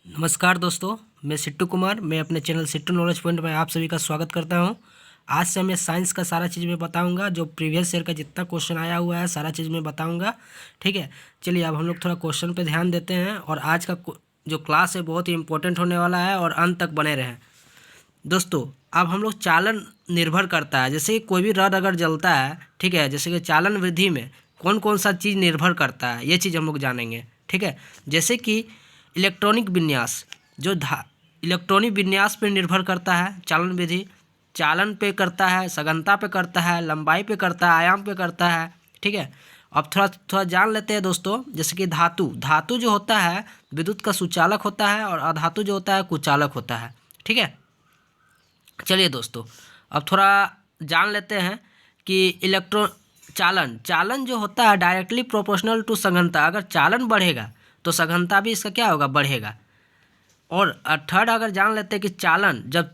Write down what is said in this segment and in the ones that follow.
नमस्कार दोस्तों, मैं सिट्टू कुमार। मैं अपने चैनल सिट्टू नॉलेज पॉइंट में आप सभी का स्वागत करता हूं। आज से मैं साइंस का सारा चीज़ मैं बताऊंगा। जो प्रीवियस ईयर का जितना क्वेश्चन आया हुआ है सारा चीज़ मैं बताऊंगा। ठीक है, चलिए अब हम लोग थोड़ा क्वेश्चन पे ध्यान देते हैं। और आज का जो क्लास है बहुत ही इंपॉर्टेंट होने वाला है और अंत तक बने रहें दोस्तों। अब हम लोग चालन निर्भर करता है, जैसे कि कोई भी रड अगर जलता है, ठीक है, जैसे कि चालन वृद्धि में कौन कौन सा चीज़ निर्भर करता है ये चीज़ हम लोग जानेंगे। ठीक है, जैसे कि इलेक्ट्रॉनिक विन्यास, जो इलेक्ट्रॉनिक विन्यास पे निर्भर करता है चालन विधि। चालन पे करता है, सघनता पे करता है, लंबाई पे करता है, आयाम पे करता है। ठीक है, अब थोड़ा थोड़ा जान लेते हैं दोस्तों। जैसे कि धातु धातु जो होता है विद्युत का सुचालक होता है और अधातु जो होता है कुचालक होता है। ठीक है, चलिए दोस्तों अब थोड़ा जान लेते हैं कि चालन चालन जो होता है डायरेक्टली प्रोपोर्शनल टू सघनता। अगर चालन बढ़ेगा तो सघनता भी इसका क्या होगा, बढ़ेगा। और थर्ड अगर जान लेते हैं कि चालन जब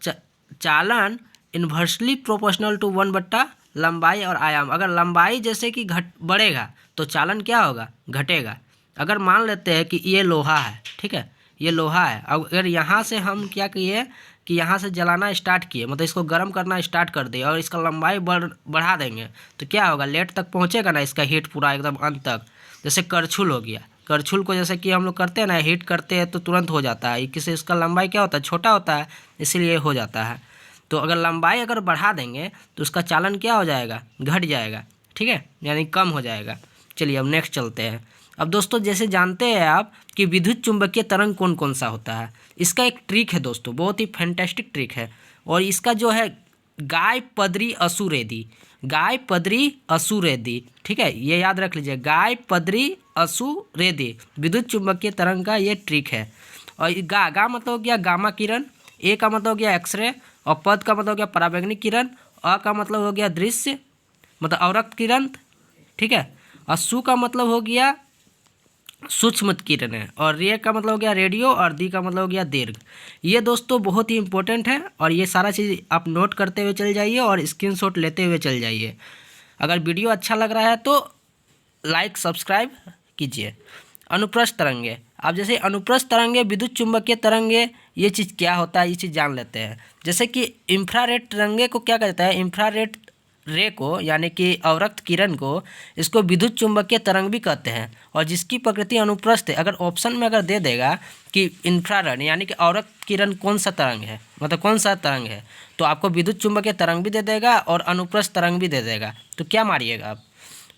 चालन इन्वर्सली प्रोपोर्शनल टू 1/, लंबाई और आयाम। अगर लंबाई जैसे कि बढ़ेगा तो चालन क्या होगा, घटेगा। अगर मान लेते हैं कि ये लोहा है, ठीक है, ये लोहा है। अब अगर यहाँ से हम क्या किए कि यहाँ से जलाना स्टार्ट किए, मतलब इसको गर्म करना स्टार्ट कर दिए और इसका लंबाई बढ़ा देंगे तो क्या होगा, लेट तक पहुँचेगा ना इसका हीट पूरा एकदम अंत तक। जैसे करछुल हो गया, करछुल को जैसे कि हम लोग करते हैं ना, हीट करते हैं तो तुरंत हो जाता है। किसी इसका लंबाई क्या होता है, छोटा होता है, इसीलिए हो जाता है। तो अगर लंबाई अगर बढ़ा देंगे तो उसका चालन क्या हो जाएगा, घट जाएगा। ठीक है, यानी कम हो जाएगा। चलिए अब नेक्स्ट चलते हैं। अब दोस्तों जैसे जानते हैं आप कि विद्युत चुंबकीय तरंग कौन कौन सा होता है। इसका एक ट्रिक है दोस्तों, बहुत ही फैंटास्टिक ट्रिक है। और इसका जो है गाय पदरी असुरेदी, गाय पदरी असुरेदी, ठीक है, ये याद रख लीजिए, गाय पदरी असुरेदी विद्युत चुंबकीय तरंग का ये ट्रिक है। और गा मतलब हो गया गामा किरण, ए का मतलब हो गया एक्सरे, और पद का मतलब हो गया पराबैंगनी किरण, अ का मतलब हो गया दृश्य मतलब अवरक्त किरण, ठीक है, और सु का मतलब हो गया सूक्ष्म किरण है, और रे का मतलब हो गया रेडियो, और दी का मतलब हो गया दीर्घ। ये दोस्तों बहुत ही इंपॉर्टेंट है और ये सारा चीज़ आप नोट करते हुए चल जाइए और स्क्रीनशॉट लेते हुए चल जाइए। अगर वीडियो अच्छा लग रहा है तो लाइक सब्सक्राइब कीजिए। अनुप्रस्थ तरंगे, अब जैसे अनुप्रस्थ तरंगे, विद्युत चुंबकीय तरंगे, ये चीज़ क्या होता है ये चीज़ जान लेते हैं। जैसे कि इंफ्रारेड तरंगे को क्या कहता है, इंफ्रारेड रे को यानी कि अवरक्त किरण को, इसको विद्युत चुंबकीय तरंग भी कहते हैं। और जिसकी प्रकृति अनुप्रस्थ है, अगर ऑप्शन में अगर दे देगा कि इंफ्रारेड यानी कि अवरक्त किरण कौन सा तरंग है, मतलब कौन सा तरंग है, तो आपको विद्युत चुंबकीय तरंग भी दे देगा और अनुप्रस्थ तरंग भी दे देगा। तो क्या मारिएगा आप,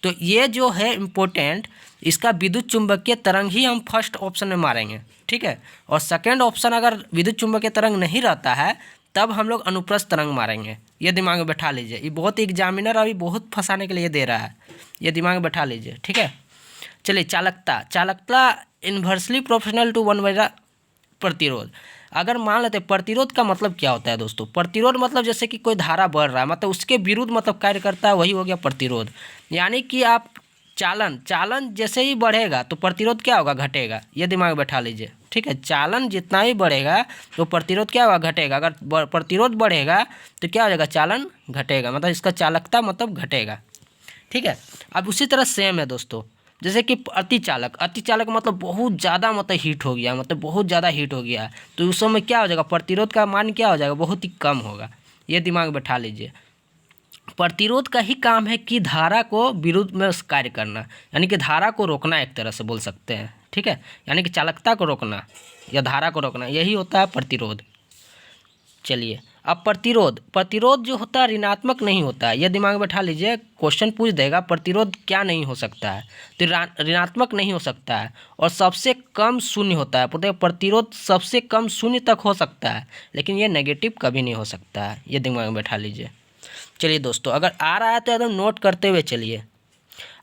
तो ये जो है इम्पोर्टेंट, इसका विद्युत चुंबकीय तरंग ही हम फर्स्ट ऑप्शन में मारेंगे। ठीक है, और सेकेंड ऑप्शन अगर विद्युत चुंबकीय तरंग नहीं रहता है तब हम लोग अनुप्रस्थ तरंग मारेंगे। ये दिमाग में बैठा लीजिए, ये बहुत एग्जामिनर अभी बहुत फंसाने के लिए दे रहा है, ये दिमाग में बैठा लीजिए। ठीक है, चलिए चालकता, चालकता इन्वर्सली प्रोपोर्शनल टू 1/, प्रतिरोध। अगर मान लेते हैं प्रतिरोध का मतलब क्या होता है दोस्तों, प्रतिरोध मतलब जैसे कि कोई धारा बढ़ रहा है मतलब उसके विरुद्ध मतलब कार्य करता है, वही हो गया प्रतिरोध। यानी कि आप चालन जैसे ही बढ़ेगा तो प्रतिरोध क्या होगा, घटेगा। ये दिमाग में बैठा लीजिए। ठीक है, चालन जितना ही बढ़ेगा तो प्रतिरोध क्या होगा, घटेगा। अगर प्रतिरोध बढ़ेगा तो क्या हो जाएगा, चालन घटेगा, मतलब इसका चालकता मतलब घटेगा। ठीक है, अब उसी तरह सेम है दोस्तों, जैसे कि अतिचालक, अतिचालक मतलब बहुत ज़्यादा मतलब हीट हो गया, मतलब बहुत ज़्यादा हीट हो गया, तो उस समय क्या हो जाएगा, प्रतिरोध का मान क्या हो जाएगा, बहुत ही कम होगा। ये दिमाग में बैठा लीजिए। प्रतिरोध का ही काम है कि धारा को विरुद्ध में कार्य करना, यानी कि धारा को रोकना, एक तरह से बोल सकते हैं। ठीक है, यानी कि चालकता को रोकना या धारा को रोकना, यही होता है प्रतिरोध। चलिए अब प्रतिरोध जो होता है ऋणात्मक नहीं होता है, ये दिमाग में बैठा लीजिए। क्वेश्चन पूछ देगा प्रतिरोध क्या नहीं हो सकता है, तो ऋणात्मक नहीं हो सकता है और सबसे कम शून्य होता है। पता है, प्रतिरोध सबसे कम शून्य तक हो सकता है लेकिन ये नेगेटिव कभी नहीं हो सकता है, ये दिमाग में बैठा लीजिए। चलिए दोस्तों अगर आ रहा है तो एकदम नोट करते हुए चलिए।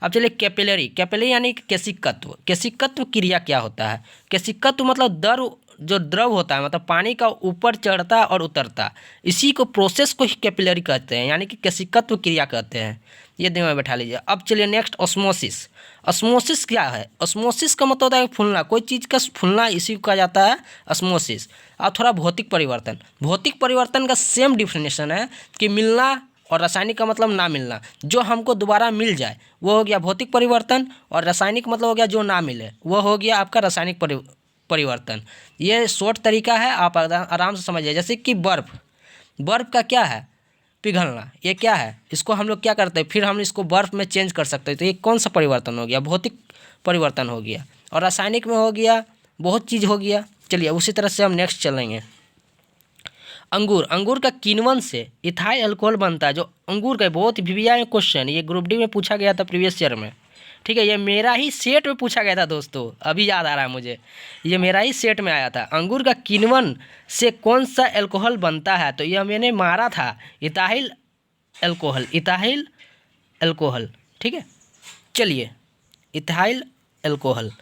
अब चलिए कैपिलरी यानी केशिकत्व, केशिकत्व क्रिया क्या होता है। केशिकत्व मतलब जो द्रव होता है, मतलब पानी का ऊपर चढ़ता और उतरता, इसी को प्रोसेस को ही कैपिलरी कहते हैं, यानी कि केशिकत्व क्रिया कहते हैं। ये दिमाग में बैठा लीजिए। अब चलिए नेक्स्ट, ऑस्मोसिस। ऑस्मोसिस क्या है, ऑस्मोसिस का मतलब होता है फूलना, कोई चीज़ का फूलना, इसी को कहा जाता है ऑस्मोसिस। अब थोड़ा भौतिक परिवर्तन का सेम डिफिनेशन है कि मिलना और रासायनिक का मतलब ना मिलना। जो हमको दोबारा मिल जाए वो हो गया भौतिक परिवर्तन, और रासायनिक मतलब हो गया जो ना मिले वो हो गया आपका रासायनिक परिवर्तन। ये शॉर्ट तरीका है, आप आराम से समझिए। जैसे कि बर्फ़ का क्या है, पिघलना। ये क्या है, इसको हम लोग क्या करते हैं, फिर हम इसको बर्फ़ में चेंज कर सकते हैं। तो ये कौन सा परिवर्तन हो गया, भौतिक परिवर्तन हो गया। और रासायनिक में हो गया, बहुत चीज़ हो गया। चलिए उसी तरह से हम नेक्स्ट चलेंगे। अंगूर का किण्वन से इथाइल अल्कोहल बनता है। जो अंगूर का बहुत वीवीआई में क्वेश्चन, ये ग्रुप डी में पूछा गया था प्रीवियस ईयर में, ठीक है। ये मेरा ही सेट में पूछा गया था दोस्तों, अभी याद आ रहा है मुझे, ये मेरा ही सेट में आया था। अंगूर का किण्वन से कौन सा अल्कोहल बनता है, तो यह मैंने मारा था, इथाइल अल्कोहल, ठीक है। चलिए इथाइल अल्कोहल।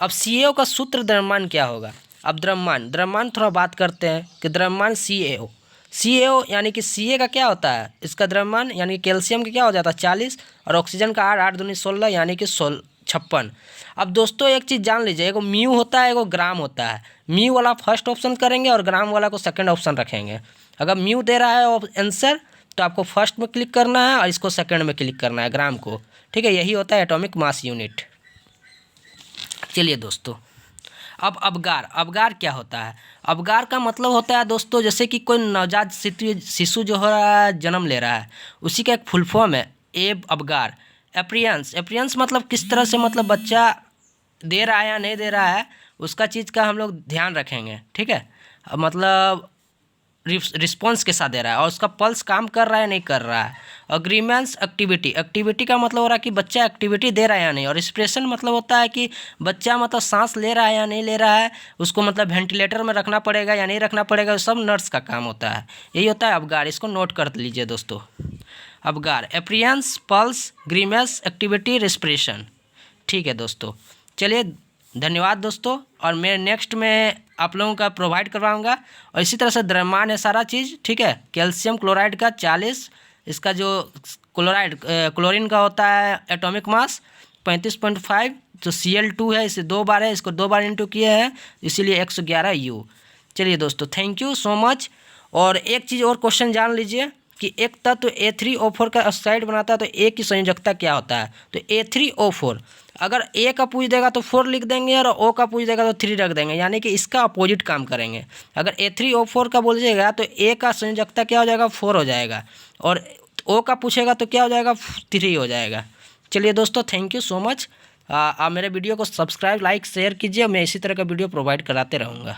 अब CaO का सूत्र द्रव्यमान क्या होगा। अब द्रव्यमान थोड़ा बात करते हैं कि द्रव्यमान CaO यानी कि Ca का क्या होता है, इसका द्रव्यमान यानी कैल्शियम का क्या हो जाता है 40, और ऑक्सीजन का 8 दूनी 16 यानी कि 56। अब दोस्तों एक चीज़ जान लीजिए, एगो म्यू होता है, एगो ग्राम होता है। म्यू वाला फर्स्ट ऑप्शन करेंगे और ग्राम वाला को सेकंड ऑप्शन रखेंगे। अगर म्यू दे रहा है आंसर तो आपको फर्स्ट में क्लिक करना है और इसको सेकंड में क्लिक करना है, ग्राम को, ठीक है। यही होता है एटॉमिक मास यूनिट। चलिए दोस्तों, अब अबगार क्या होता है। अबगार का मतलब होता है दोस्तों, जैसे कि कोई नवजात शिशु जो हो रहा है, जन्म ले रहा है, उसी का एक फुल फॉर्म है अबगार। एप्रियंस मतलब किस तरह से, मतलब बच्चा दे रहा है या नहीं दे रहा है, उसका चीज़ का हम लोग ध्यान रखेंगे, ठीक है। मतलब रिस्पॉन्स के साथ दे रहा है और उसका पल्स काम कर रहा है नहीं कर रहा है। अग्रीमेंट्स एक्टिविटी का मतलब हो रहा है कि बच्चा एक्टिविटी दे रहा है या नहीं। और रिस्पिरेशन मतलब होता है कि बच्चा मतलब सांस ले रहा है या नहीं ले रहा है, उसको मतलब वेंटिलेटर में रखना पड़ेगा या नहीं रखना पड़ेगा, सब नर्स का काम होता है। यही होता है अबगार, इसको नोट कर लीजिए दोस्तों। Apgar appearance, pulse, ग्रीमेंस, activity, respiration, ठीक है दोस्तों। चलिए धन्यवाद दोस्तों, और मैं नेक्स्ट में आप लोगों का प्रोवाइड करवाऊंगा। और इसी तरह से द्रव्यमान है सारा चीज़, ठीक है। कैल्शियम क्लोराइड का 40, इसका जो क्लोरीन का होता है एटॉमिक मास 35.5, जो Cl2 है, इसे 2 बार है, इसको 2 बार इंटू किए हैं, इसीलिए 111 U। चलिए दोस्तों, थैंक यू सो मच। और एक चीज़ और क्वेश्चन जान लीजिए कि एक तत्व A3O4 का ऑक्साइड बनाता है तो A की संयोजकता क्या होता है। तो A3O4, अगर A का पूछ देगा तो 4 लिख देंगे और O का पूछ देगा तो 3 रख देंगे, यानी कि इसका अपोजिट काम करेंगे। अगर A3O4 का बोलिएगा तो A का संयोजकता क्या हो जाएगा, 4 हो जाएगा, और O का पूछेगा तो क्या हो जाएगा, 3 हो जाएगा। चलिए दोस्तों, थैंक यू सो मच। आप मेरे वीडियो को सब्सक्राइब, लाइक, शेयर कीजिए। मैं इसी तरह का वीडियो प्रोवाइड कराते रहूँगा।